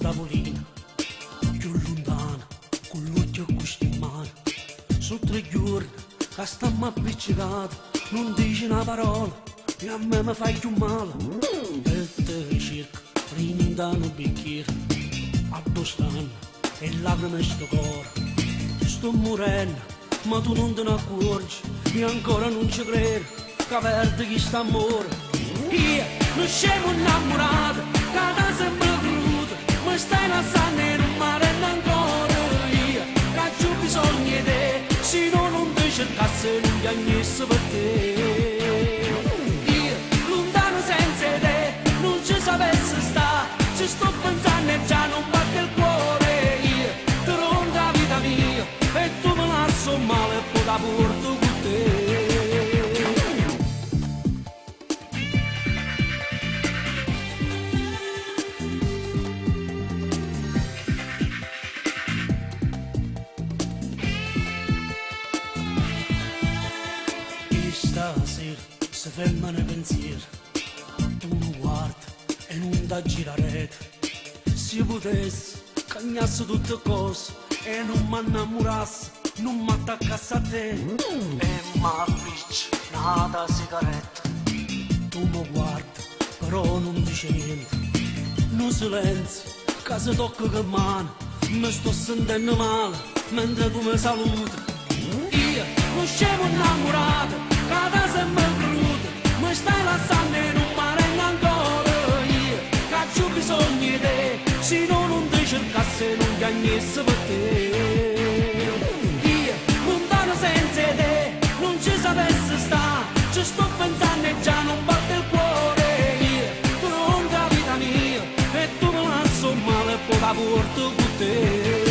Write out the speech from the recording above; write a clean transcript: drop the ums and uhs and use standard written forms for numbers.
tavolina, più lontana, con l'occhio così in mano. Sono 3 giorni che stiamo appiccicati, non dici una parola, e a me mi fai più male. E te cerco, rindano un bicchiere, abbostando, e lacrime sto cuore. Sto morendo, ma tu non te ne accorgi, e ancora non ci credo, che perde chi sta a morire. Io non siamo innamorati, che sempre crudo, ma stai lasciando in un mare ancora. Io che ho bisogno di te, se no non ti cercasse non piagnesse per te. Io lontano senza te, non ci sapessi stare, ci sto pensando e già non batte il cuore. Io ti rondo la vita mia, e tu me la so male e poi la porto con te. Stasera si ferma nei pensieri, tu non guardi e non da girare. Se potessi cagnassi tutte cose e non mi innamorassi, non mi attaccassi a te. E m'appicci nata sigaretta, tu mi guardi però non dici niente. Non silenzio che si tocca che mano, mi sto sentendo male mentre tu mi saluti. Io non siamo innamorati, cada sempre crudo, mi stai lasciando in un mare ancora. Io che ho bisogno di te, se no non ti cercasse non piagnesse per te. Io lontano senza te, non ci sapessi stare, ci sto pensando e già non batte il cuore. Io tu non la vita mia, e tu me la so male e poi la porto con te.